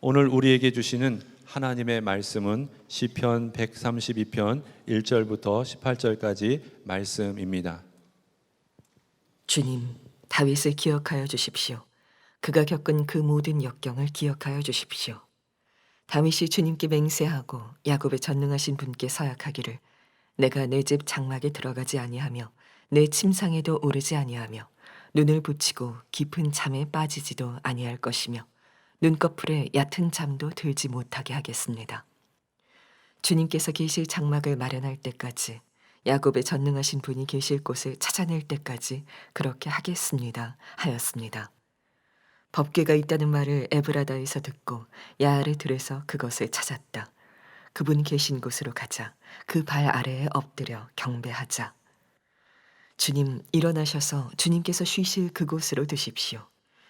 오늘 우리에게 주시는 하나님의 말씀은 시편 132편 1절부터 18절까지 말씀입니다. 주님, 다윗을 기억하여 주십시오. 그가 겪은 그 모든 역경을 기억하여 주십시오. 다윗이 주님께 맹세하고 야곱의 전능하신 분께 서약하기를 내가 내 집 장막에 들어가지 아니하며 내 침상에도 오르지 아니하며 눈을 붙이고 깊은 잠에 빠지지도 아니할 것이며 눈꺼풀에 얕은 잠도 들지 못하게 하겠습니다. 주님께서 계실 장막을 마련할 때까지 야곱의 전능하신 분이 계실 곳을 찾아낼 때까지 그렇게 하겠습니다 하였습니다. 법궤가 있다는 말을 에브라다에서 듣고 야알의 들에서 그것을 찾았다. 그분 계신 곳으로 가자. 그 발 아래에 엎드려 경배하자. 주님 일어나셔서 주님께서 쉬실 그곳으로 드십시오.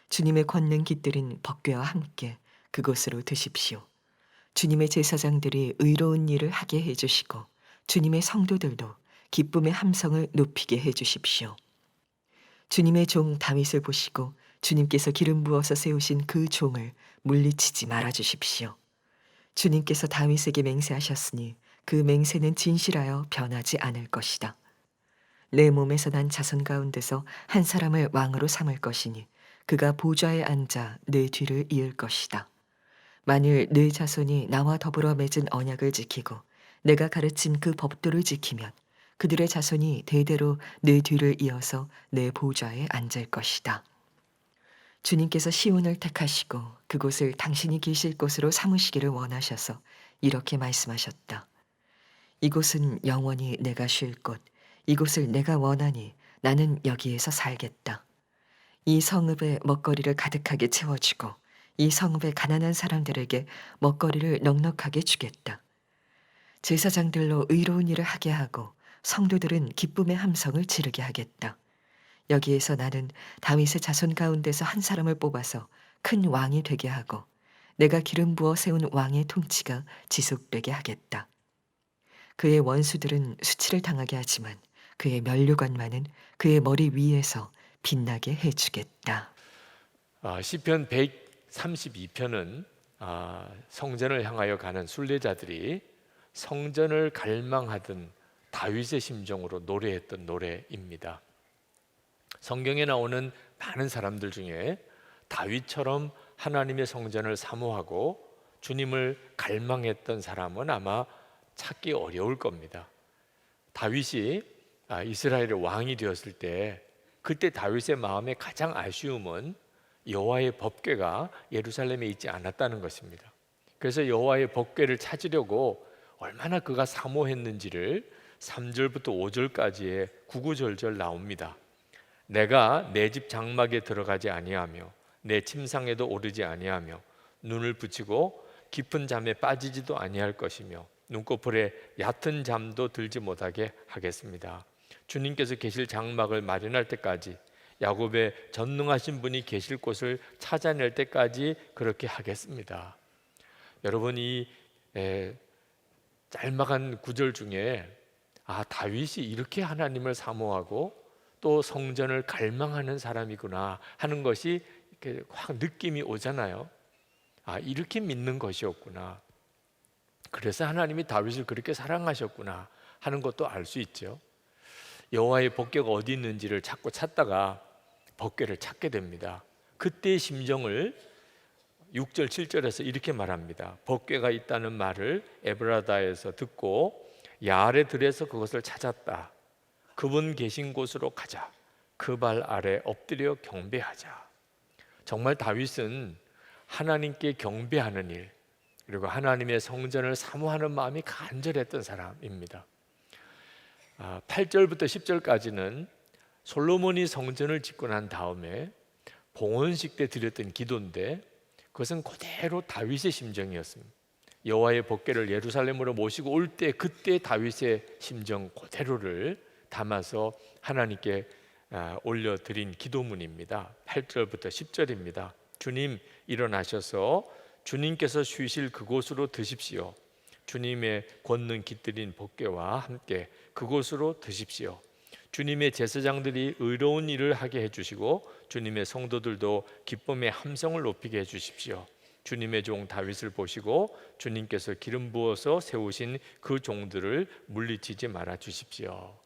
주님의 권능 깃들인 법궤와 함께 그곳으로 드십시오. 주님의 제사장들이 의로운 일을 하게 해주시고 주님의 성도들도 기쁨의 함성을 높이게 해주십시오. 주님의 종 다윗을 보시고 주님께서 기름 부어서 세우신 그 종을 물리치지 말아주십시오. 주님께서 다윗에게 맹세하셨으니 그 맹세는 진실하여 변하지 않을 것이다. 내 몸에서 난 자손 가운데서 한 사람을 왕으로 삼을 것이니 그가 보좌에 앉아 내 뒤를 이을 것이다. 만일 내 자손이 나와 더불어 맺은 언약을 지키고 내가 가르친 그 법도를 지키면 그들의 자손이 대대로 내 뒤를 이어서 내 보좌에 앉을 것이다. 주님께서 시온을 택하시고 그곳을 당신이 계실 곳으로 삼으시기를 원하셔서 이렇게 말씀하셨다. 이곳은 영원히 내가 쉴 곳, 이곳을 내가 원하니 나는 여기에서 살겠다. 이 성읍에 먹거리를 가득하게 채워주고 이 성읍의 가난한 사람들에게 먹거리를 넉넉하게 주겠다. 제사장들로 의로운 일을 하게 하고 성도들은 기쁨의 함성을 지르게 하겠다. 여기에서 나는 다윗의 자손 가운데서 한 사람을 뽑아서 큰 왕이 되게 하고 내가 기름 부어 세운 왕의 통치가 지속되게 하겠다. 그의 원수들은 수치를 당하게 하지만 그의 면류관만은 그의 머리 위에서 빛나게 해주겠다. 시편 132편은 성전을 향하여 가는 순례자들이 성전을 갈망하던 다윗의 심정으로 노래했던 노래입니다. 성경에 나오는 많은 사람들 중에 다윗처럼 하나님의 성전을 사모하고 주님을 갈망했던 사람은 아마 찾기 어려울 겁니다. 다윗이 이스라엘의 왕이 되었을 때 그때 다윗의 마음의 가장 아쉬움은 여호와의 법궤가 예루살렘에 있지 않았다는 것입니다. 그래서 여호와의 법궤를 찾으려고 얼마나 그가 사모했는지를 3절부터 5절까지의 구구절절 나옵니다. 내가 내 집 장막에 들어가지 아니하며 내 침상에도 오르지 아니하며 눈을 붙이고 깊은 잠에 빠지지도 아니할 것이며 눈꺼풀에 얕은 잠도 들지 못하게 하겠습니다. 주님께서 계실 장막을 마련할 때까지 야곱의 전능하신 분이 계실 곳을 찾아낼 때까지 그렇게 하겠습니다. 여러분이 짤막한 구절 중에 다윗이 이렇게 하나님을 사모하고 또 성전을 갈망하는 사람이구나 하는 것이 이렇게 확 느낌이 오잖아요. 이렇게 믿는 것이었구나. 그래서 하나님이 다윗을 그렇게 사랑하셨구나 하는 것도 알 수 있죠. 여호와의 법궤가 어디 있는지를 자꾸 찾다가 법궤를 찾게 됩니다. 그때의 심정을 6절 7절에서 이렇게 말합니다. 법궤가 있다는 말을 에브라다에서 듣고 야알의 들에서 그것을 찾았다. 그분 계신 곳으로 가자. 그 발 아래 엎드려 경배하자. 정말 다윗은 하나님께 경배하는 일, 그리고 하나님의 성전을 사모하는 마음이 간절했던 사람입니다. 8절부터 10절까지는 솔로몬이 성전을 짓고 난 다음에 봉헌식 때 드렸던 기도인데 그것은 그대로 다윗의 심정이었습니다. 여호와의 법궤를 예루살렘으로 모시고 올 때 그때 다윗의 심정 그대로를 담아서 하나님께 올려드린 기도문입니다. 8절부터 10절입니다. 주님 일어나셔서 주님께서 쉬실 그곳으로 드십시오. 주님의 권능 깃들인 법궤와 함께 그곳으로 드십시오. 주님의 제사장들이 의로운 일을 하게 해주시고 주님의 성도들도 기쁨의 함성을 높이게 해주십시오. 주님의 종 다윗을 보시고 주님께서 기름 부어서 세우신 그 종들을 물리치지 말아 주십시오.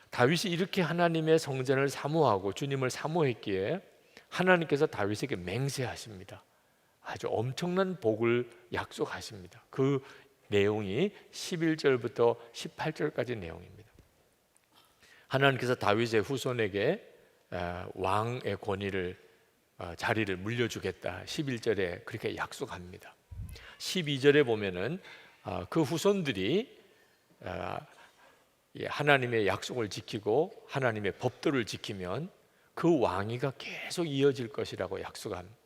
다윗이 이렇게 하나님의 성전을 사모하고 주님을 사모했기에 하나님께서 다윗에게 맹세하십니다. 아주 엄청난 복을 약속하십니다. 그 내용이 11절부터 18절까지 내용입니다. 하나님께서 다윗의 후손에게 왕의 권위를 자리를 물려주겠다 11절에 그렇게 약속합니다. 12절에 보면은 그 후손들이 하나님의 약속을 지키고 하나님의 법도를 지키면 그 왕위가 계속 이어질 것이라고 약속합니다.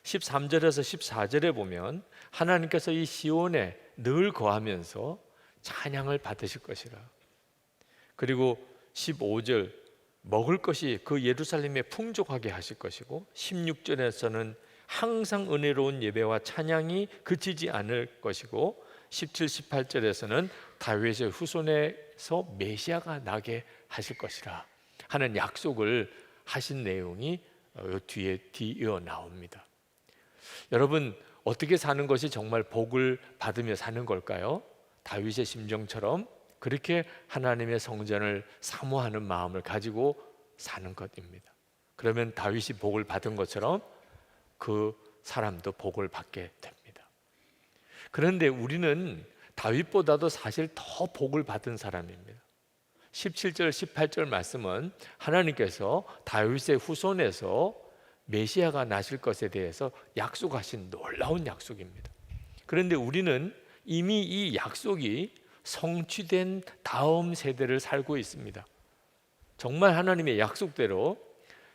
13절에서 14절에 보면 하나님께서 이 시온에 늘 거하면서 찬양을 받으실 것이라. 그리고 15절 먹을 것이 그 예루살렘에 풍족하게 하실 것이고 16절에서는 항상 은혜로운 예배와 찬양이 그치지 않을 것이고 17, 18절에서는 다윗의 후손에서 메시아가 나게 하실 것이라 하는 약속을 하신 내용이 뒤에 뒤이어 나옵니다. 여러분, 어떻게 사는 것이 정말 복을 받으며 사는 걸까요? 다윗의 심정처럼 그렇게 하나님의 성전을 사모하는 마음을 가지고 사는 것입니다. 그러면 다윗이 복을 받은 것처럼 그 사람도 복을 받게 됩니다. 그런데 우리는 다윗보다도 사실 더 복을 받은 사람입니다. 17절, 18절 말씀은 하나님께서 다윗의 후손에서 메시아가 나실 것에 대해서 약속하신 놀라운 약속입니다. 그런데 우리는 이미 이 약속이 성취된 다음 세대를 살고 있습니다. 정말 하나님의 약속대로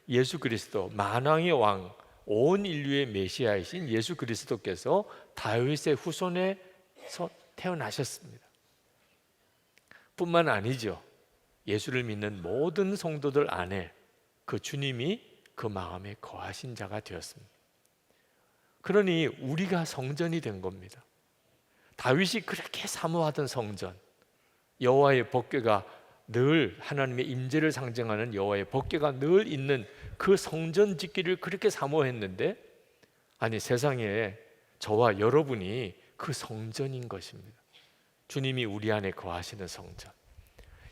예수 그리스도 만왕의 왕, 온 인류의 메시아이신 예수 그리스도께서 다윗의 후손에서 태어나셨습니다. 뿐만 아니죠. 예수를 믿는 모든 성도들 안에 그 주님이 그 마음에 거하신 자가 되었습니다. 그러니 우리가 성전이 된 겁니다. 다윗이 그렇게 사모하던 성전, 여호와의 법궤가 늘 하나님의 임재를 상징하는 여호와의 법궤가 늘 있는 그 성전 짓기를 그렇게 사모했는데, 아니 세상에 저와 여러분이 그 성전인 것입니다. 주님이 우리 안에 거하시는 성전.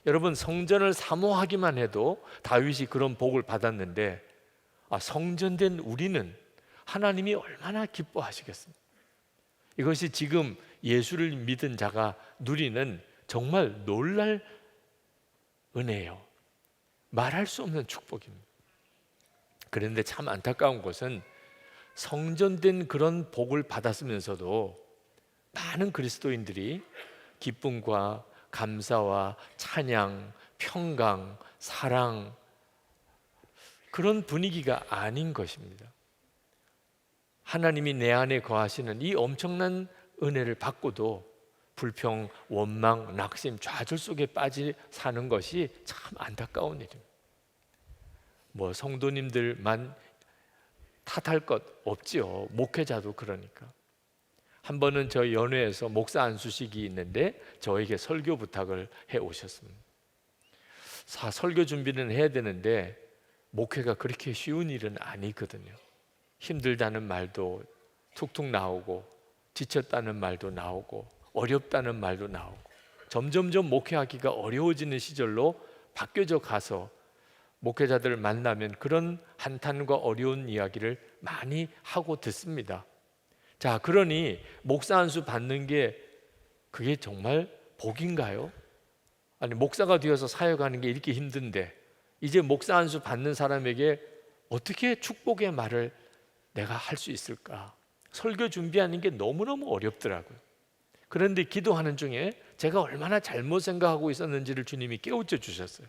여러분, 성전을 사모하기만 해도 다윗이 그런 복을 받았는데 성전된 우리는 하나님이 얼마나 기뻐하시겠습니까? 이것이 지금 예수를 믿은 자가 누리는 정말 놀랄 은혜예요. 말할 수 없는 축복입니다. 그런데 참 안타까운 것은 성전된 그런 복을 받았으면서도 많은 그리스도인들이 기쁨과 감사와 찬양, 평강, 사랑 그런 분위기가 아닌 것입니다. 하나님이 내 안에 거하시는 이 엄청난 은혜를 받고도 불평, 원망, 낙심, 좌절 속에 빠져 사는 것이 참 안타까운 일입니다. 뭐 성도님들만 탓할 것 없지요. 목회자도 그러니까. 한 번은 저희 연회에서 목사 안수식이 있는데 저에게 설교 부탁을 해 오셨습니다. 설교 준비는 해야 되는데 목회가 그렇게 쉬운 일은 아니거든요. 힘들다는 말도 툭툭 나오고 지쳤다는 말도 나오고 어렵다는 말도 나오고 점점점 목회하기가 어려워지는 시절로 바뀌어져 가서 목회자들을 만나면 그런 한탄과 어려운 이야기를 많이 하고 듣습니다. 자, 그러니 목사 안수 받는 게 그게 정말 복인가요? 아니, 목사가 되어서 사역하는 게 이렇게 힘든데 이제 목사 안수 받는 사람에게 어떻게 축복의 말을 내가 할 수 있을까? 설교 준비하는 게 너무너무 어렵더라고요. 그런데 기도하는 중에 제가 얼마나 잘못 생각하고 있었는지를 주님이 깨우쳐 주셨어요.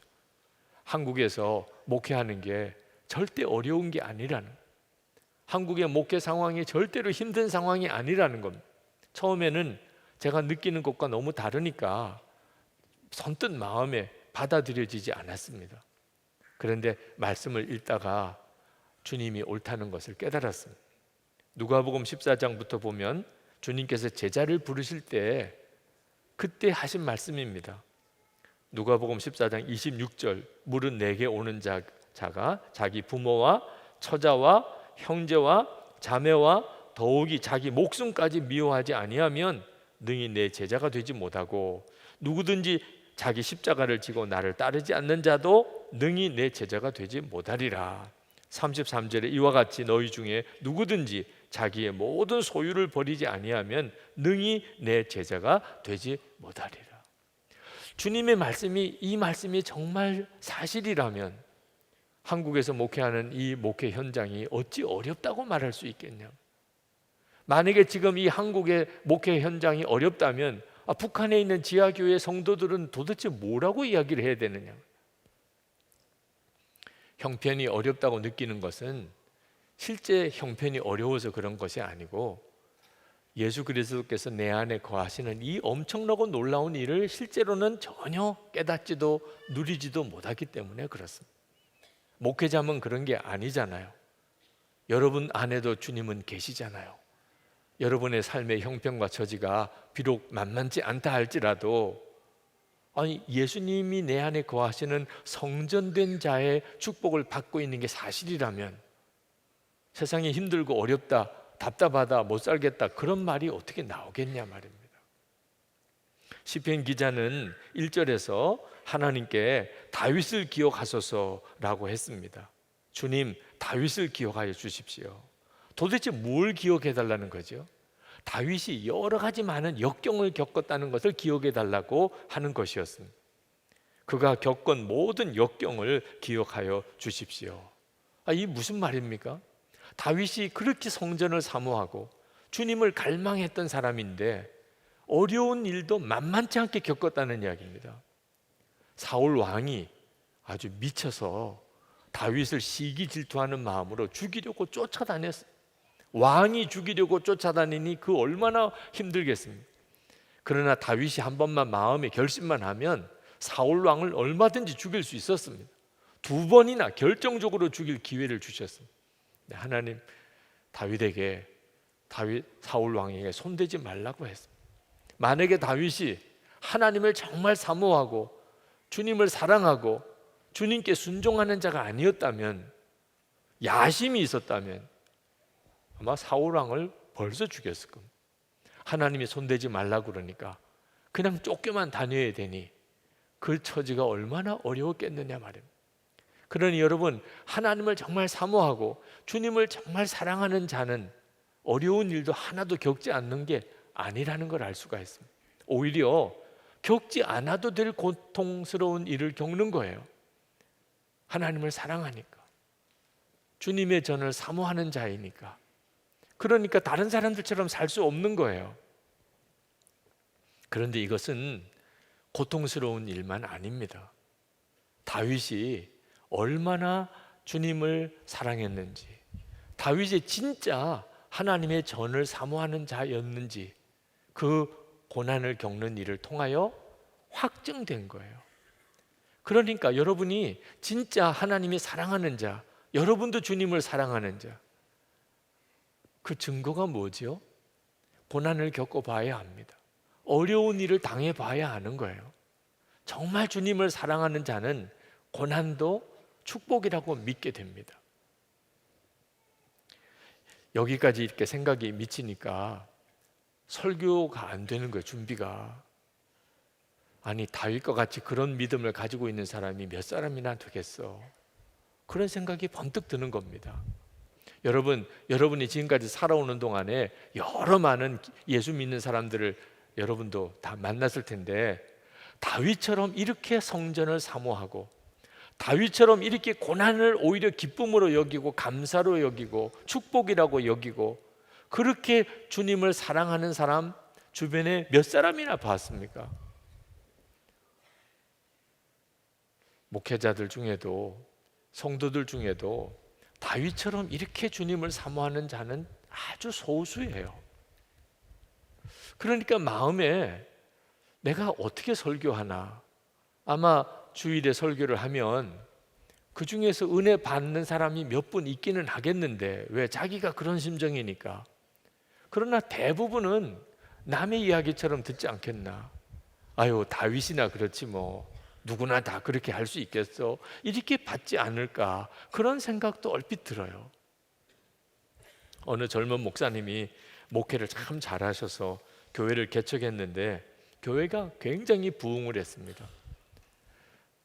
한국에서 목회하는 게 절대 어려운 게 아니라는, 한국의 목회 상황이 절대로 힘든 상황이 아니라는 겁니다. 처음에는 제가 느끼는 것과 너무 다르니까 선뜻 마음에 받아들여지지 않았습니다. 그런데 말씀을 읽다가 주님이 옳다는 것을 깨달았습니다. 누가복음 14장부터 보면 주님께서 제자를 부르실 때 그때 하신 말씀입니다. 누가복음 14장 26절, 물은 내게 오는 자가 자기 부모와 처자와 형제와 자매와 더욱이 자기 목숨까지 미워하지 아니하면 능히 내 제자가 되지 못하고 누구든지 자기 십자가를 지고 나를 따르지 않는 자도 능히 내 제자가 되지 못하리라. 33절에 이와 같이 너희 중에 누구든지 자기의 모든 소유를 버리지 아니하면 능히 내 제자가 되지 못하리라. 주님의 말씀이, 이 말씀이 정말 사실이라면 한국에서 목회하는 이 목회 현장이 어찌 어렵다고 말할 수 있겠냐. 만약에 지금 이 한국의 목회 현장이 어렵다면 북한에 있는 지하교회 성도들은 도대체 뭐라고 이야기를 해야 되느냐. 형편이 어렵다고 느끼는 것은 실제 형편이 어려워서 그런 것이 아니고 예수 그리스도께서 내 안에 거하시는 이 엄청나고 놀라운 일을 실제로는 전혀 깨닫지도 누리지도 못하기 때문에 그렇습니다. 목회자면 그런 게 아니잖아요. 여러분 안에도 주님은 계시잖아요. 여러분의 삶의 형편과 처지가 비록 만만치 않다 할지라도 예수님이 내 안에 거하시는 성전된 자의 축복을 받고 있는 게 사실이라면 세상이 힘들고 어렵다, 답답하다, 못 살겠다 그런 말이 어떻게 나오겠냐 말입니다. 시편 기자는 1절에서 하나님께 다윗을 기억하소서라고 했습니다. 주님, 다윗을 기억하여 주십시오. 도대체 뭘 기억해 달라는 거죠? 다윗이 여러 가지 많은 역경을 겪었다는 것을 기억해 달라고 하는 것이었습니다. 그가 겪은 모든 역경을 기억하여 주십시오. 이 무슨 말입니까? 다윗이 그렇게 성전을 사모하고 주님을 갈망했던 사람인데 어려운 일도 만만치 않게 겪었다는 이야기입니다. 사울 왕이 아주 미쳐서 다윗을 시기 질투하는 마음으로 죽이려고 쫓아다녔어요. 왕이 죽이려고 쫓아다니니 그 얼마나 힘들겠습니까? 그러나 다윗이 한 번만 마음에 결심만 하면 사울 왕을 얼마든지 죽일 수 있었습니다. 2번이나 결정적으로 죽일 기회를 주셨습니다. 하나님 다윗에게 사울 왕에게 손대지 말라고 했습니다. 만약에 다윗이 하나님을 정말 사모하고 주님을 사랑하고 주님께 순종하는 자가 아니었다면, 야심이 있었다면 아마 사울 왕을 벌써 죽였을 겁니다. 하나님이 손대지 말라고 그러니까 그냥 쫓겨만 다녀야 되니 그 처지가 얼마나 어려웠겠느냐 말입니다. 그러니 여러분, 하나님을 정말 사모하고 주님을 정말 사랑하는 자는 어려운 일도 하나도 겪지 않는 게 아니라는 걸 알 수가 있습니다. 오히려 겪지 않아도 될 고통스러운 일을 겪는 거예요. 하나님을 사랑하니까, 주님의 전을 사모하는 자이니까. 그러니까 다른 사람들처럼 살 수 없는 거예요. 그런데 이것은 고통스러운 일만 아닙니다. 다윗이 얼마나 주님을 사랑했는지, 다윗이 진짜 하나님의 전을 사모하는 자였는지 그 고난을 겪는 일을 통하여 확증된 거예요. 그러니까 여러분이 진짜 하나님이 사랑하는 자, 여러분도 주님을 사랑하는 자, 그 증거가 뭐지요? 고난을 겪어봐야 합니다. 어려운 일을 당해봐야 하는 거예요. 정말 주님을 사랑하는 자는 고난도 축복이라고 믿게 됩니다. 여기까지 이렇게 생각이 미치니까 설교가 안 되는 거예요. 준비가. 아니, 다윗과 같이 그런 믿음을 가지고 있는 사람이 몇 사람이나 되겠어? 그런 생각이 번뜩 드는 겁니다. 여러분이 지금까지 살아오는 동안에 여러 많은 예수 믿는 사람들을 여러분도 다 만났을 텐데, 다윗처럼 이렇게 성전을 사모하고 다윗처럼 이렇게 고난을 오히려 기쁨으로 여기고 감사로 여기고 축복이라고 여기고 그렇게 주님을 사랑하는 사람 주변에 몇 사람이나 봤습니까? 목회자들 중에도, 성도들 중에도 다윗처럼 이렇게 주님을 사모하는 자는 아주 소수예요. 그러니까 마음에 내가 어떻게 설교하나, 아마 주일에 설교를 하면 그 중에서 은혜 받는 사람이 몇 분 있기는 하겠는데, 왜? 자기가 그런 심정이니까. 그러나 대부분은 남의 이야기처럼 듣지 않겠나. 아유, 다윗이나 그렇지 뭐, 누구나 다 그렇게 할 수 있겠어, 이렇게 받지 않을까, 그런 생각도 얼핏 들어요. 어느 젊은 목사님이 목회를 참 잘하셔서 교회를 개척했는데 교회가 굉장히 부흥을 했습니다.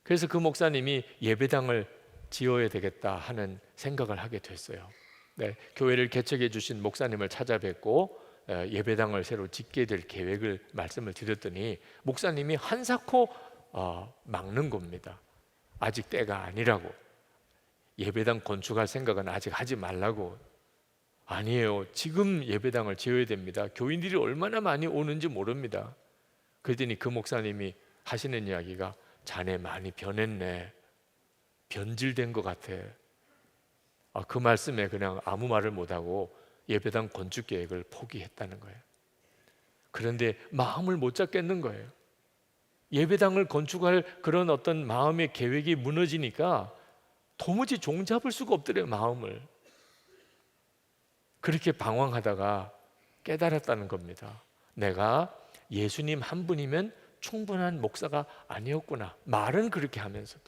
그래서 그 목사님이 예배당을 지어야 되겠다 하는 생각을 하게 됐어요. 네, 교회를 개척해 주신 목사님을 찾아뵙고 예배당을 새로 짓게 될 계획을 말씀을 드렸더니 목사님이 한사코 막는 겁니다. 아직 때가 아니라고. 예배당 건축할 생각은 아직 하지 말라고. 아니에요. 지금 예배당을 지어야 됩니다. 교인들이 얼마나 많이 오는지 모릅니다. 그랬더니 그 목사님이 하시는 이야기가 자네 많이 변했네. 변질된 것 같아. 그 말씀에 그냥 아무 말을 못하고 예배당 건축 계획을 포기했다는 거예요. 그런데 마음을 못 잡겠는 거예요. 예배당을 건축할 그런 어떤 마음의 계획이 무너지니까 도무지 종잡을 수가 없더래요, 마음을. 그렇게 방황하다가 깨달았다는 겁니다. 내가 예수님 한 분이면 충분한 목사가 아니었구나. 말은 그렇게 하면서도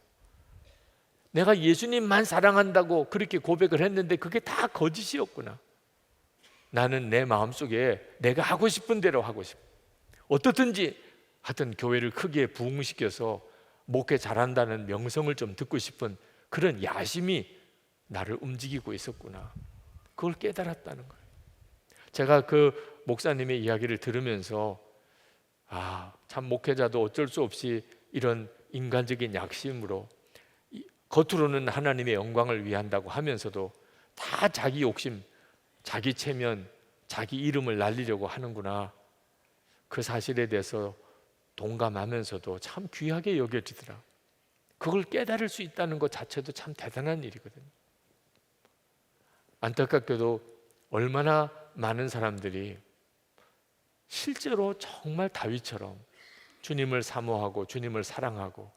내가 예수님만 사랑한다고 그렇게 고백을 했는데 그게 다 거짓이었구나. 나는 내 마음속에 내가 하고 싶은 대로 하고 싶어. 어떻든지 하여튼 교회를 크게 부흥시켜서 목회 잘한다는 명성을 좀 듣고 싶은 그런 야심이 나를 움직이고 있었구나. 그걸 깨달았다는 거예요. 제가 그 목사님의 이야기를 들으면서 참 목회자도 어쩔 수 없이 이런 인간적인 약심으로 겉으로는 하나님의 영광을 위한다고 하면서도 다 자기 욕심, 자기 체면, 자기 이름을 날리려고 하는구나. 그 사실에 대해서 동감하면서도 참 귀하게 여겨지더라. 그걸 깨달을 수 있다는 것 자체도 참 대단한 일이거든요. 안타깝게도 얼마나 많은 사람들이 실제로 정말 다윗처럼 주님을 사모하고 주님을 사랑하고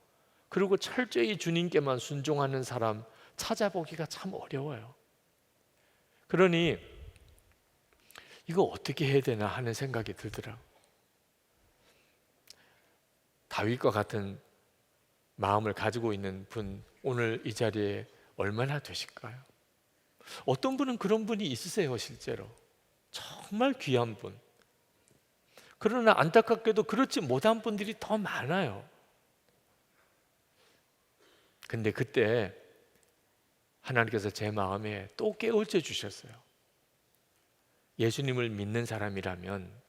그리고 철저히 주님께만 순종하는 사람 찾아보기가 참 어려워요. 그러니 이거 어떻게 해야 되나 하는 생각이 들더라. 다윗과 같은 마음을 가지고 있는 분 오늘 이 자리에 얼마나 되실까요? 어떤 분은 그런 분이 있으세요, 실제로. 정말 귀한 분. 그러나 안타깝게도 그렇지 못한 분들이 더 많아요. 근데 그때 하나님께서 제 마음에 또 깨우쳐 주셨어요. 예수님을 믿는 사람이라면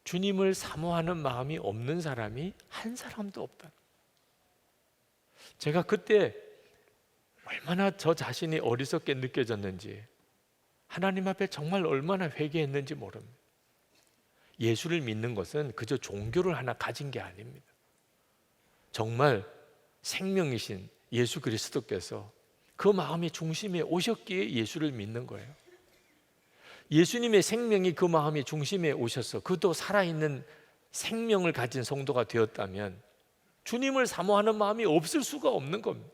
주님을 사모하는 마음이 없는 사람이 한 사람도 없다. 제가 그때 얼마나 저 자신이 어리석게 느껴졌는지, 하나님 앞에 정말 얼마나 회개했는지 모릅니다. 예수를 믿는 것은 그저 종교를 하나 가진 게 아닙니다. 정말 생명이신 예수 그리스도께서 그 마음의 중심에 오셨기에 예수를 믿는 거예요. 예수님의 생명이 그 마음의 중심에 오셔서 그도 살아있는 생명을 가진 성도가 되었다면 주님을 사모하는 마음이 없을 수가 없는 겁니다.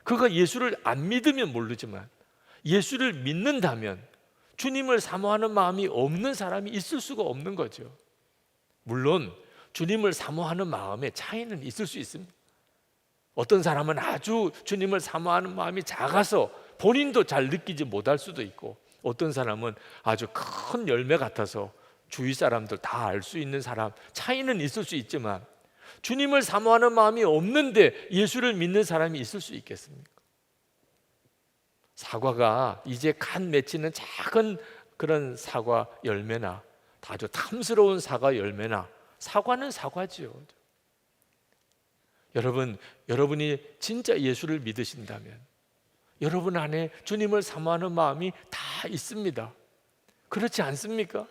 그가 예수를 안 믿으면 모르지만 예수를 믿는다면 주님을 사모하는 마음이 없는 사람이 있을 수가 없는 거죠. 물론 주님을 사모하는 마음에 차이는 있을 수 있습니다. 어떤 사람은 아주 주님을 사모하는 마음이 작아서 본인도 잘 느끼지 못할 수도 있고, 어떤 사람은 아주 큰 열매 같아서 주위 사람들 다 알 수 있는 사람, 차이는 있을 수 있지만 주님을 사모하는 마음이 없는데 예수를 믿는 사람이 있을 수 있겠습니까? 사과가 이제 간 맺히는 작은 그런 사과 열매나 아주 탐스러운 사과 열매나 사과는 사과지요. 여러분이 진짜 예수를 믿으신다면 여러분 안에 주님을 사모하는 마음이 다 있습니다. 그렇지 않습니까?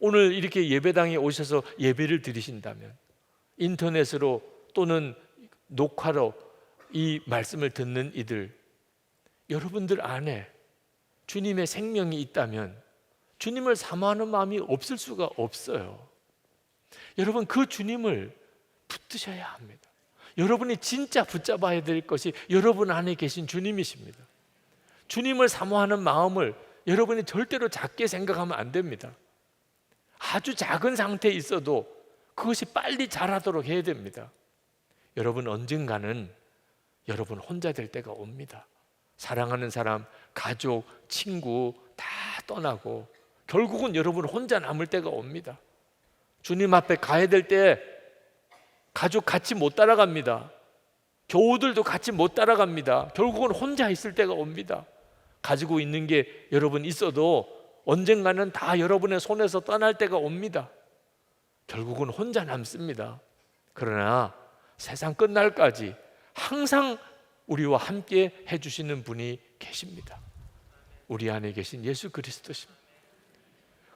오늘 이렇게 예배당에 오셔서 예배를 드리신다면 인터넷으로 또는 녹화로 이 말씀을 듣는 이들, 여러분들 안에 주님의 생명이 있다면 주님을 사모하는 마음이 없을 수가 없어요. 여러분, 그 주님을 붙드셔야 합니다. 여러분이 진짜 붙잡아야 될 것이 여러분 안에 계신 주님이십니다. 주님을 사모하는 마음을 여러분이 절대로 작게 생각하면 안 됩니다. 아주 작은 상태에 있어도 그것이 빨리 자라도록 해야 됩니다. 여러분 언젠가는 여러분 혼자 될 때가 옵니다. 사랑하는 사람, 가족, 친구 다 떠나고 결국은 여러분 혼자 남을 때가 옵니다. 주님 앞에 가야 될 때 가족 같이 못 따라갑니다. 교우들도 같이 못 따라갑니다. 결국은 혼자 있을 때가 옵니다. 가지고 있는 게 여러분 있어도 언젠가는 다 여러분의 손에서 떠날 때가 옵니다. 결국은 혼자 남습니다. 그러나 세상 끝날까지 항상 우리와 함께 해주시는 분이 계십니다. 우리 안에 계신 예수 그리스도십니다.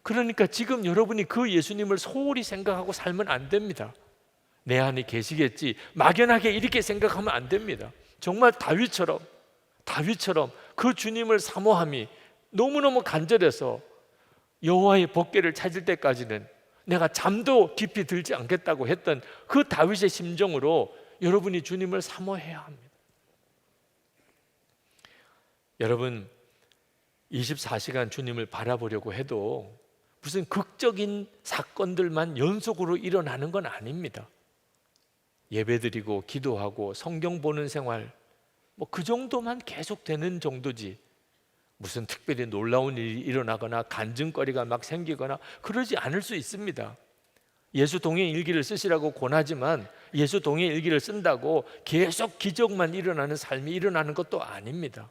그러니까 지금 여러분이 그 예수님을 소홀히 생각하고 살면 안 됩니다. 내 안에 계시겠지 막연하게 이렇게 생각하면 안 됩니다. 정말 다윗처럼 그 주님을 사모함이 너무너무 간절해서 여호와의 법궤를 찾을 때까지는 내가 잠도 깊이 들지 않겠다고 했던 그 다윗의 심정으로 여러분이 주님을 사모해야 합니다. 여러분 24시간 주님을 바라보려고 해도 무슨 극적인 사건들만 연속으로 일어나는 건 아닙니다. 예배드리고 기도하고 성경 보는 생활 그 정도만 계속되는 정도지 무슨 특별히 놀라운 일이 일어나거나 간증거리가 막 생기거나 그러지 않을 수 있습니다. 예수 동행 일기를 쓰시라고 권하지만 예수 동행 일기를 쓴다고 계속 기적만 일어나는 삶이 일어나는 것도 아닙니다.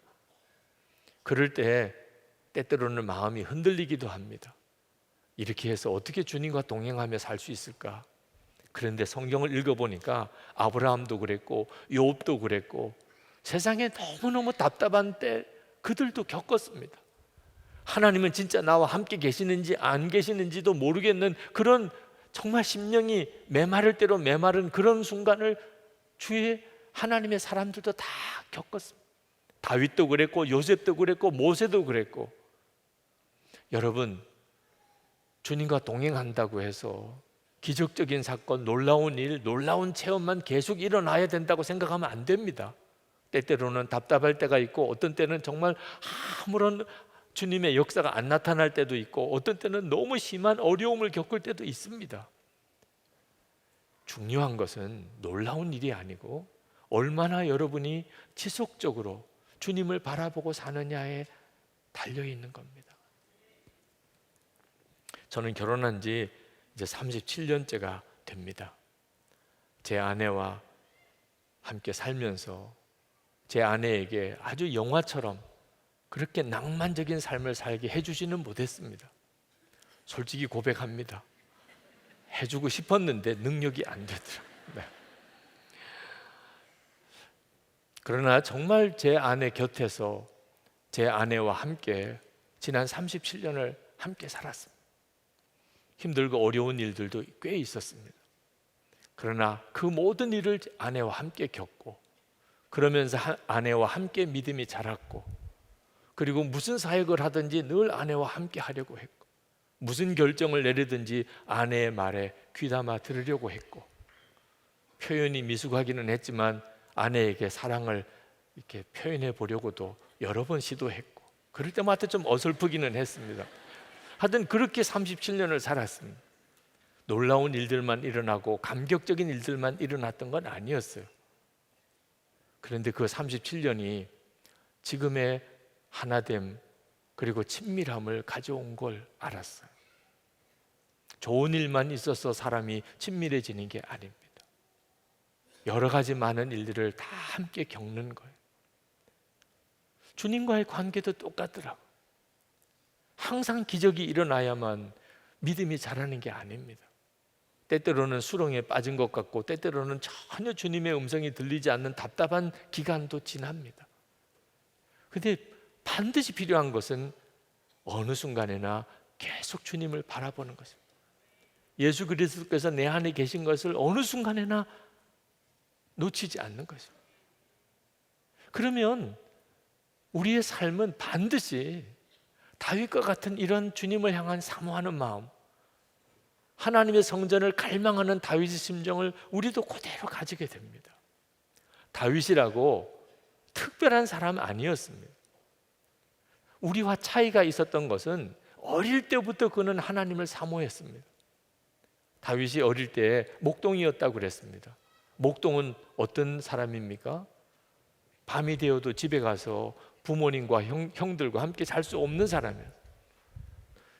그럴 때 때때로는 마음이 흔들리기도 합니다. 이렇게 해서 어떻게 주님과 동행하며 살 수 있을까? 그런데 성경을 읽어보니까 아브라함도 그랬고 욥도 그랬고 세상에 너무너무 답답한 때 그들도 겪었습니다. 하나님은 진짜 나와 함께 계시는지 안 계시는지도 모르겠는 그런 정말 심령이 메마를 대로 메마른 그런 순간을 주의 하나님의 사람들도 다 겪었습니다. 다윗도 그랬고 요셉도 그랬고 모세도 그랬고 여러분 주님과 동행한다고 해서 기적적인 사건, 놀라운 일, 놀라운 체험만 계속 일어나야 된다고 생각하면 안 됩니다. 때때로는 답답할 때가 있고 어떤 때는 정말 아무런 주님의 역사가 안 나타날 때도 있고 어떤 때는 너무 심한 어려움을 겪을 때도 있습니다. 중요한 것은 놀라운 일이 아니고 얼마나 여러분이 지속적으로 주님을 바라보고 사느냐에 달려있는 겁니다. 저는 결혼한 지 이제 37년째가 됩니다. 제 아내와 함께 살면서 제 아내에게 아주 영화처럼 그렇게 낭만적인 삶을 살게 해주지는 못했습니다. 솔직히 고백합니다. 해주고 싶었는데 능력이 안 되더라고요. 네. 그러나 정말 제 아내 곁에서 제 아내와 함께 지난 37년을 함께 살았습니다. 힘들고 어려운 일들도 꽤 있었습니다. 그러나 그 모든 일을 아내와 함께 겪고 그러면서 아내와 함께 믿음이 자랐고 그리고 무슨 사역을 하든지 늘 아내와 함께 하려고 했고 무슨 결정을 내리든지 아내의 말에 귀담아 들으려고 했고 표현이 미숙하기는 했지만 아내에게 사랑을 이렇게 표현해 보려고도 여러 번 시도했고 그럴 때마다 좀 어설프기는 했습니다. 하여튼 그렇게 37년을 살았습니다. 놀라운 일들만 일어나고 감격적인 일들만 일어났던 건 아니었어요. 그런데 그 37년이 지금의 하나됨 그리고 친밀함을 가져온 걸 알았어요. 좋은 일만 있어서 사람이 친밀해지는 게 아닙니다. 여러 가지 많은 일들을 다 함께 겪는 거예요. 주님과의 관계도 똑같더라고요. 항상 기적이 일어나야만 믿음이 자라는 게 아닙니다. 때때로는 수렁에 빠진 것 같고 때때로는 전혀 주님의 음성이 들리지 않는 답답한 기간도 지납니다. 그런데 반드시 필요한 것은 어느 순간에나 계속 주님을 바라보는 것입니다. 예수 그리스도께서 내 안에 계신 것을 어느 순간에나 놓치지 않는 것입니다. 그러면 우리의 삶은 반드시 다윗과 같은 이런 주님을 향한 사모하는 마음, 하나님의 성전을 갈망하는 다윗의 심정을 우리도 그대로 가지게 됩니다. 다윗이라고 특별한 사람 아니었습니다. 우리와 차이가 있었던 것은 어릴 때부터 그는 하나님을 사모했습니다. 다윗이 어릴 때 목동이었다고 그랬습니다. 목동은 어떤 사람입니까? 밤이 되어도 집에 가서 부모님과 형들과 함께 잘 수 없는 사람이에요.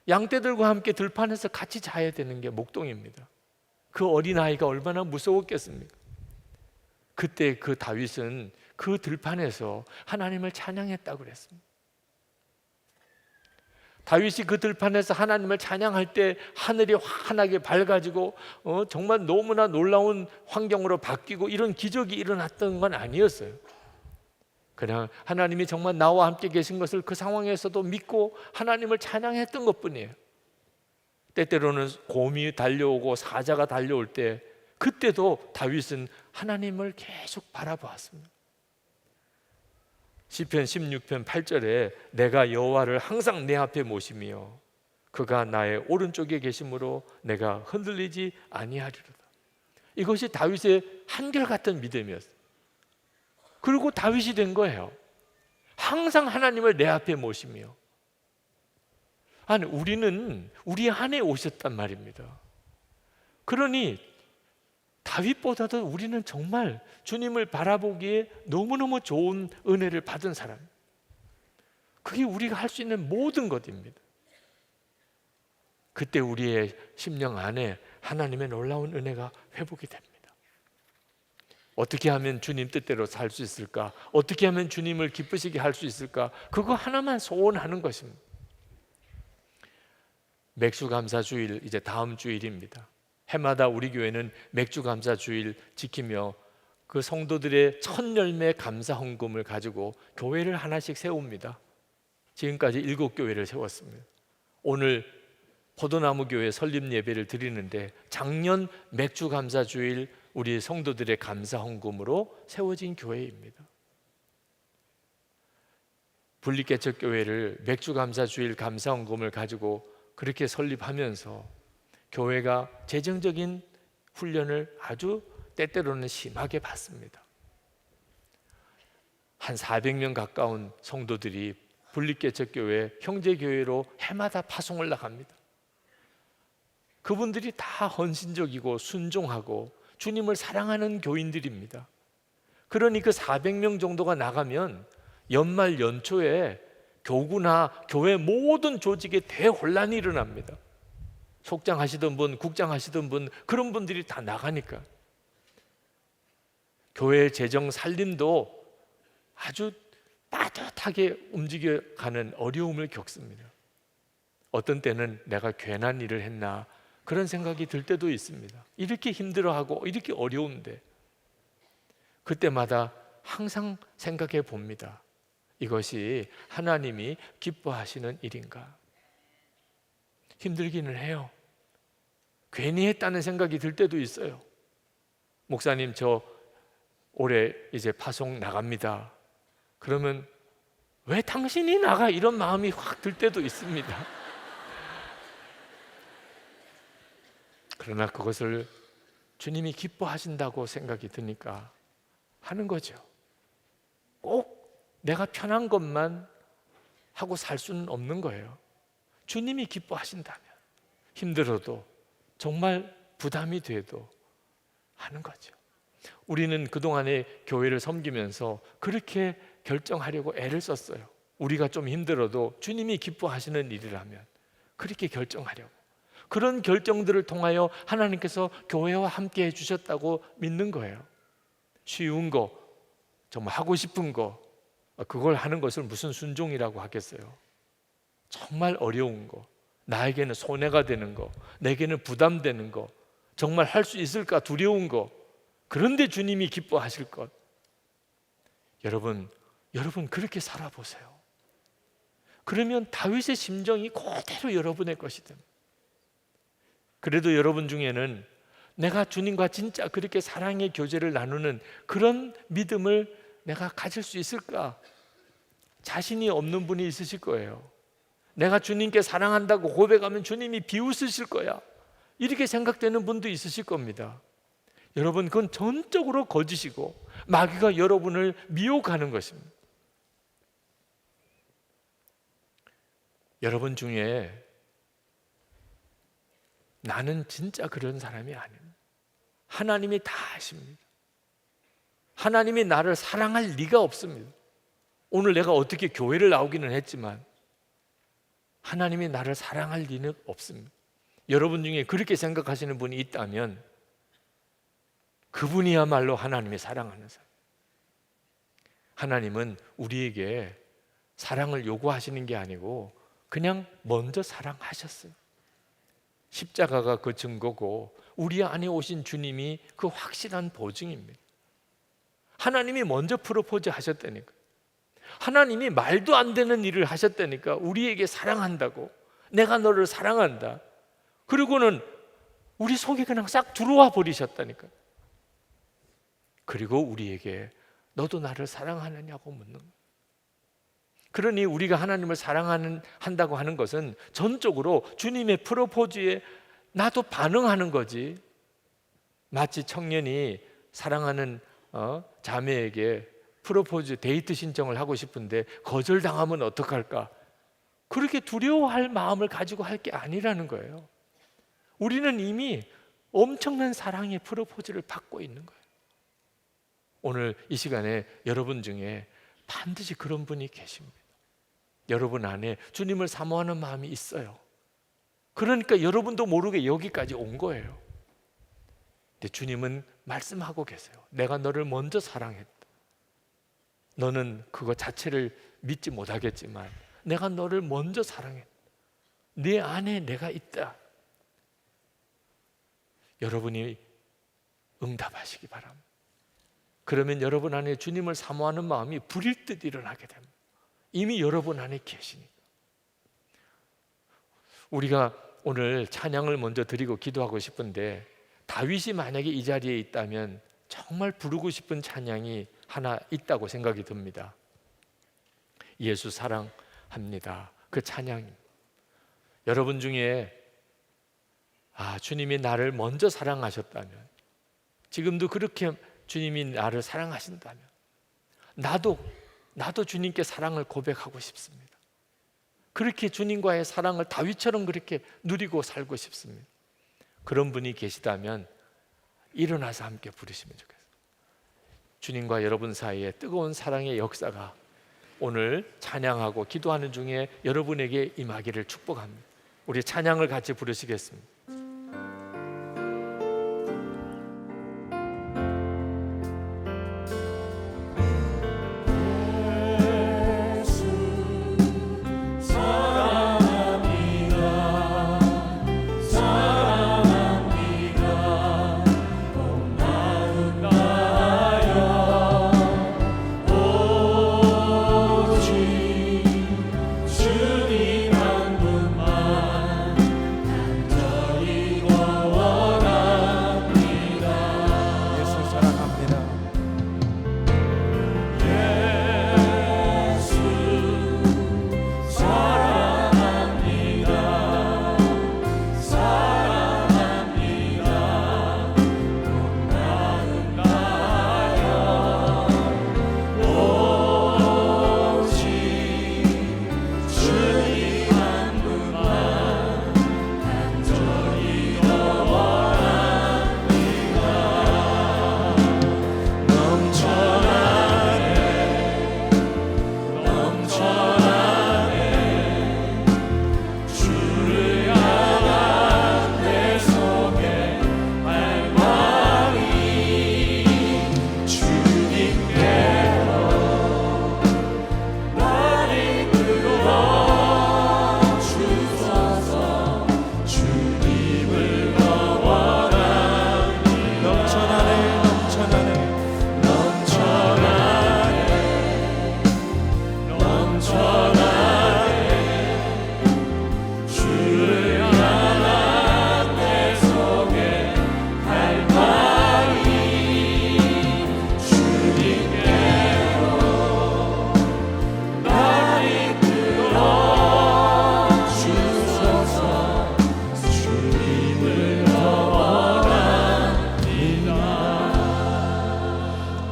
양떼들과 함께 들판에서 같이 자야 되는 게 목동입니다. 그 어린아이가 얼마나 무서웠겠습니까? 그때 그 다윗은 그 들판에서 하나님을 찬양했다고 그랬습니다. 다윗이 그 들판에서 하나님을 찬양할 때 하늘이 환하게 밝아지고 정말 너무나 놀라운 환경으로 바뀌고 이런 기적이 일어났던 건 아니었어요. 그냥 하나님이 정말 나와 함께 계신 것을 그 상황에서도 믿고 하나님을 찬양했던 것뿐이에요. 때때로는 곰이 달려오고 사자가 달려올 때 그때도 다윗은 하나님을 계속 바라보았습니다. 시편 16편 8절에 내가 여호와를 항상 내 앞에 모시며 그가 나의 오른쪽에 계심으로 내가 흔들리지 아니하리로다. 이것이 다윗의 한결같은 믿음이었어요. 그리고 다윗이 된 거예요. 항상 하나님을 내 앞에 모시며. 아니, 우리는 우리 안에 오셨단 말입니다. 그러니 다윗보다도 우리는 정말 주님을 바라보기에 너무너무 좋은 은혜를 받은 사람. 그게 우리가 할 수 있는 모든 것입니다. 그때 우리의 심령 안에 하나님의 놀라운 은혜가 회복이 됩니다. 어떻게 하면 주님 뜻대로 살 수 있을까? 어떻게 하면 주님을 기쁘시게 할 수 있을까? 그거 하나만 소원하는 것입니다. 맥주감사주일 이제 다음 주일입니다. 해마다 우리 교회는 맥주감사주일 지키며 그 성도들의 첫 열매 감사 헌금을 가지고 교회를 하나씩 세웁니다. 지금까지 7교회를 세웠습니다. 오늘 포도나무 교회 설립 예배를 드리는데 작년 맥주감사주일 우리 성도들의 감사 헌금으로 세워진 교회입니다. 분리개척교회를 맥주감사주일 감사 헌금을 가지고 그렇게 설립하면서 교회가 재정적인 훈련을 아주 때때로는 심하게 받습니다. 한 400명 가까운 성도들이 분리개척교회 형제교회로 해마다 파송을 나갑니다. 그분들이 다 헌신적이고 순종하고 주님을 사랑하는 교인들입니다. 그러니 그 400명 정도가 나가면 연말 연초에 교구나 교회 모든 조직에 대혼란이 일어납니다. 속장 하시던 분, 국장 하시던 분, 그런 분들이 다 나가니까 교회 재정 살림도 아주 빠듯하게 움직여가는 어려움을 겪습니다. 어떤 때는 내가 괜한 일을 했나 그런 생각이 들 때도 있습니다. 이렇게 힘들어하고 이렇게 어려운데 그때마다 항상 생각해 봅니다. 이것이 하나님이 기뻐하시는 일인가? 힘들기는 해요. 괜히 했다는 생각이 들 때도 있어요. 목사님, 저 올해 이제 파송 나갑니다. 그러면 왜 당신이 나가? 이런 마음이 확 들 때도 있습니다. 그러나 그것을 주님이 기뻐하신다고 생각이 드니까 하는 거죠. 꼭 내가 편한 것만 하고 살 수는 없는 거예요. 주님이 기뻐하신다면 힘들어도 정말 부담이 돼도 하는 거죠. 우리는 그동안에 교회를 섬기면서 그렇게 결정하려고 애를 썼어요. 우리가 좀 힘들어도 주님이 기뻐하시는 일이라면 그렇게 결정하려고. 그런 결정들을 통하여 하나님께서 교회와 함께 해주셨다고 믿는 거예요. 쉬운 거, 정말 하고 싶은 거, 그걸 하는 것을 무슨 순종이라고 하겠어요. 정말 어려운 거, 나에게는 손해가 되는 거, 내게는 부담되는 거, 정말 할 수 있을까 두려운 거, 그런데 주님이 기뻐하실 것. 여러분 그렇게 살아보세요. 그러면 다윗의 심정이 그대로 여러분의 것이 됩니다. 그래도 여러분 중에는 내가 주님과 진짜 그렇게 사랑의 교제를 나누는 그런 믿음을 내가 가질 수 있을까? 자신이 없는 분이 있으실 거예요. 내가 주님께 사랑한다고 고백하면 주님이 비웃으실 거야. 이렇게 생각되는 분도 있으실 겁니다. 여러분, 그건 전적으로 거짓이고 마귀가 여러분을 미혹하는 것입니다. 여러분 중에 나는 진짜 그런 사람이 아닙니다. 하나님이 다 아십니다. 하나님이 나를 사랑할 리가 없습니다. 오늘 내가 어떻게 교회를 나오기는 했지만 하나님이 나를 사랑할 리는 없습니다. 여러분 중에 그렇게 생각하시는 분이 있다면 그분이야말로 하나님이 사랑하는 사람. 하나님은 우리에게 사랑을 요구하시는 게 아니고 그냥 먼저 사랑하셨어요. 십자가가 그 증거고 우리 안에 오신 주님이 그 확실한 보증입니다. 하나님이 먼저 프로포즈 하셨다니까. 하나님이 말도 안 되는 일을 하셨다니까. 우리에게 사랑한다고, 내가 너를 사랑한다. 그리고는 우리 속에 그냥 싹 들어와 버리셨다니까. 그리고 우리에게 너도 나를 사랑하느냐고 묻는 거예요. 그러니 우리가 하나님을 사랑한다고 하는 것은 전적으로 주님의 프로포즈에 나도 반응하는 거지. 마치 청년이 사랑하는 자매에게 프로포즈 데이트 신청을 하고 싶은데 거절당하면 어떡할까? 그렇게 두려워할 마음을 가지고 할 게 아니라는 거예요. 우리는 이미 엄청난 사랑의 프로포즈를 받고 있는 거예요. 오늘 이 시간에 여러분 중에 반드시 그런 분이 계십니다. 여러분 안에 주님을 사모하는 마음이 있어요. 그러니까 여러분도 모르게 여기까지 온 거예요. 근데 주님은 말씀하고 계세요. 내가 너를 먼저 사랑했다. 너는 그거 자체를 믿지 못하겠지만 내가 너를 먼저 사랑했다. 네 안에 내가 있다. 여러분이 응답하시기 바랍니다. 그러면 여러분 안에 주님을 사모하는 마음이 불일 듯 일어나게 됩니다. 이미 여러분 안에 계시니까. 우리가 오늘 찬양을 먼저 드리고 기도하고 싶은데 다윗이 만약에 이 자리에 있다면 정말 부르고 싶은 찬양이 하나 있다고 생각이 듭니다. 예수 사랑합니다. 그 찬양. 여러분 중에 주님이 나를 먼저 사랑하셨다면, 지금도 그렇게 주님이 나를 사랑하신다면 나도 주님께 사랑을 고백하고 싶습니다. 그렇게 주님과의 사랑을 다윗처럼 그렇게 누리고 살고 싶습니다. 그런 분이 계시다면 일어나서 함께 부르시면 좋겠어요. 주님과 여러분 사이에 뜨거운 사랑의 역사가 오늘 찬양하고 기도하는 중에 여러분에게 임하기를 축복합니다. 우리 찬양을 같이 부르시겠습니다.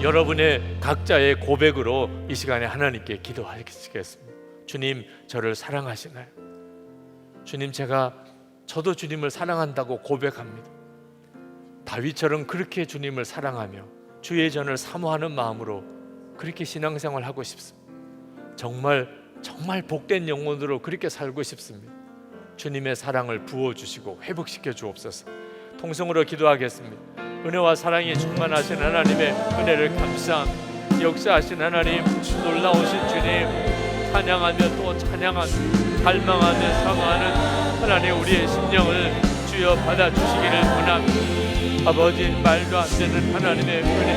여러분의 각자의 고백으로 이 시간에 하나님께 기도하시겠습니다. 주님, 저를 사랑하시나요? 주님, 저도 주님을 사랑한다고 고백합니다. 다윗처럼 그렇게 주님을 사랑하며 주의 전을 사모하는 마음으로 그렇게 신앙생활 하고 싶습니다. 정말 복된 영혼으로 그렇게 살고 싶습니다. 주님의 사랑을 부어주시고 회복시켜 주옵소서. 통성으로 기도하겠습니다. 은혜와 사랑이 충만하신 하나님의 은혜를 감사합니다. 역사하신 하나님, 놀라우신 주님, 찬양하며 또 찬양하며 갈망하며 사모하는 하나님, 우리의 심령을 주여 받아주시기를 원합니다. 아버지, 말도 안 되는 하나님의 은혜,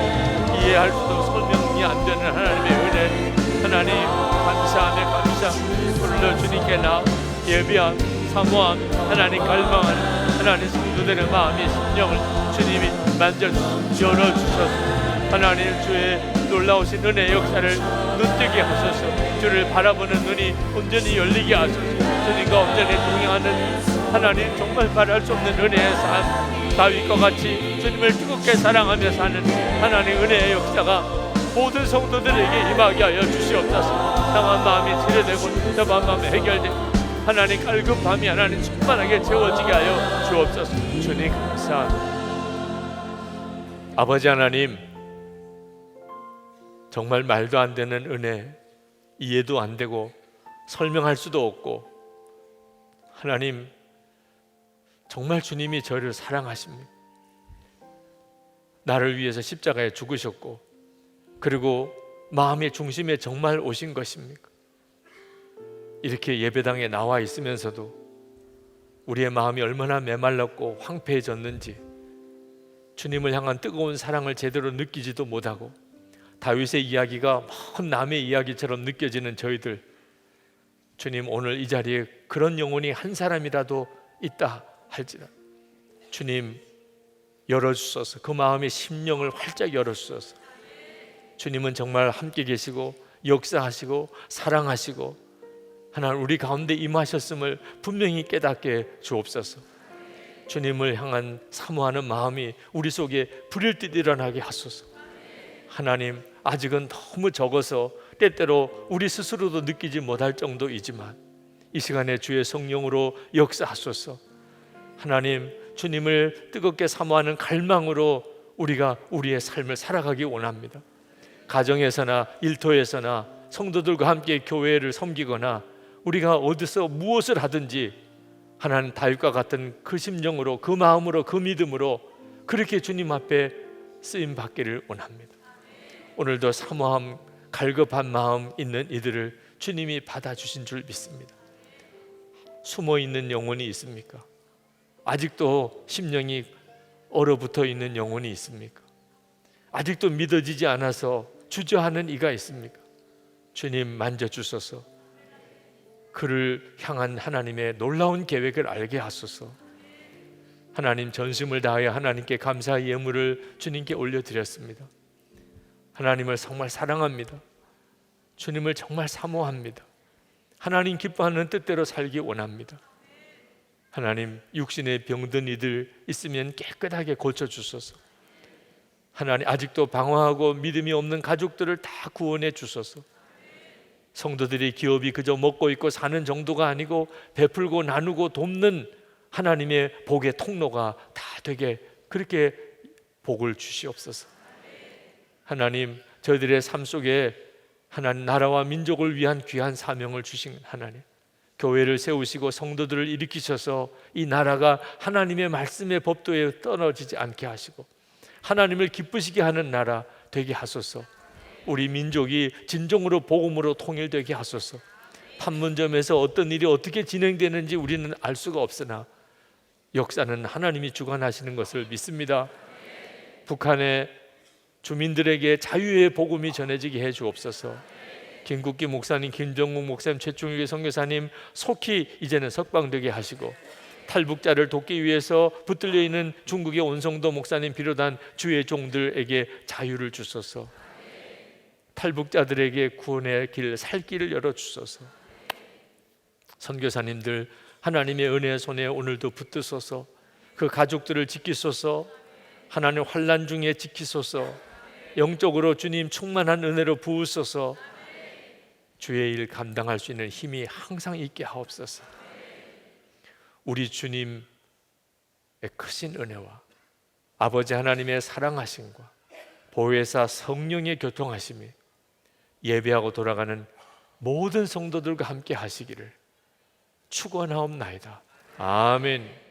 이해할 수도 설명이 안 되는 하나님의 은혜, 하나님 감사하며 불러 주님께 나 예비함, 사모함, 하나님 갈망하는 하나님 성도들의 마음의 심령을 주님이 열어주셔서 하나님, 주의 놀라우신 은혜의 역사를 눈뜨게 하소서. 주를 바라보는 눈이 온전히 열리게 하소서. 주님과 온전히 동행하는 하나님, 정말 말할 수 없는 은혜의 삶, 다윗과 같이 주님을 뜨겁게 사랑하며 사는 하나님 은혜의 역사가 모든 성도들에게 임하게 하여 주시옵소서. 상한 마음이 치료되고 답답한 마음이 해결되고 하나님 갈급함이 하나님 충만하게 채워지게 하여 주옵소서. 주님 감사합니다. 아버지 하나님, 정말 말도 안 되는 은혜, 이해도 안 되고 설명할 수도 없고, 하나님 정말 주님이 저를 사랑하십니다. 나를 위해서 십자가에 죽으셨고, 그리고 마음의 중심에 정말 오신 것입니까? 이렇게 예배당에 나와 있으면서도 우리의 마음이 얼마나 메말랐고 황폐해졌는지, 주님을 향한 뜨거운 사랑을 제대로 느끼지도 못하고 다윗의 이야기가 먼 남의 이야기처럼 느껴지는 저희들, 주님 오늘 이 자리에 그런 영혼이 한 사람이라도 있다 할지라도 주님 열어주소서. 그 마음의 심령을 활짝 열어주소서. 주님은 정말 함께 계시고 역사하시고 사랑하시고 하나님 우리 가운데 임하셨음을 분명히 깨닫게 주옵소서. 주님을 향한 사모하는 마음이 우리 속에 불일 듯 일어나게 하소서. 하나님, 아직은 너무 적어서 때때로 우리 스스로도 느끼지 못할 정도이지만 이 시간에 주의 성령으로 역사하소서. 하나님, 주님을 뜨겁게 사모하는 갈망으로 우리가 우리의 삶을 살아가기 원합니다. 가정에서나 일터에서나 성도들과 함께 교회를 섬기거나 우리가 어디서 무엇을 하든지 하나님 다윗과 같은 그 심령으로, 그 마음으로, 그 믿음으로 그렇게 주님 앞에 쓰임 받기를 원합니다. 오늘도 사모함, 갈급한 마음 있는 이들을 주님이 받아주신 줄 믿습니다. 숨어있는 영혼이 있습니까? 아직도 심령이 얼어붙어 있는 영혼이 있습니까? 아직도 믿어지지 않아서 주저하는 이가 있습니까? 주님 만져주소서. 그를 향한 하나님의 놀라운 계획을 알게 하소서. 하나님, 전심을 다하여 하나님께 감사의 예물을 주님께 올려드렸습니다. 하나님을 정말 사랑합니다. 주님을 정말 사모합니다. 하나님 기뻐하는 뜻대로 살기 원합니다. 하나님, 육신에 병든 이들 있으면 깨끗하게 고쳐주소서. 하나님, 아직도 방황하고 믿음이 없는 가족들을 다 구원해 주소서. 성도들이 기업이 그저 먹고 있고 사는 정도가 아니고 베풀고 나누고 돕는 하나님의 복의 통로가 다 되게 그렇게 복을 주시옵소서. 하나님, 저희들의 삶 속에 하나님 나라와 민족을 위한 귀한 사명을 주신 하나님, 교회를 세우시고 성도들을 일으키셔서 이 나라가 하나님의 말씀의 법도에 떨어지지 않게 하시고 하나님을 기쁘시게 하는 나라 되게 하소서. 우리 민족이 진정으로 복음으로 통일되게 하소서. 판문점에서 어떤 일이 어떻게 진행되는지 우리는 알 수가 없으나 역사는 하나님이 주관하시는 것을 믿습니다. 북한의 주민들에게 자유의 복음이 전해지게 해 주옵소서. 김국기 목사님, 김정국 목사님, 최충일 선교사님 속히 이제는 석방되게 하시고 탈북자를 돕기 위해서 붙들려 있는 중국의 온성도 목사님 비롯한 주의 종들에게 자유를 주소서. 탈북자들에게 구원의 길, 살 길을 열어주소서. 선교사님들 하나님의 은혜의 손에 오늘도 붙드소서. 그 가족들을 지키소서. 하나님 환난 중에 지키소서. 영적으로 주님 충만한 은혜로 부으소서. 주의 일 감당할 수 있는 힘이 항상 있게 하옵소서. 우리 주님의 크신 은혜와 아버지 하나님의 사랑하심과 보혜사 성령의 교통하심이 예배하고 돌아가는 모든 성도들과 함께 하시기를 축원하옵나이다. 아멘.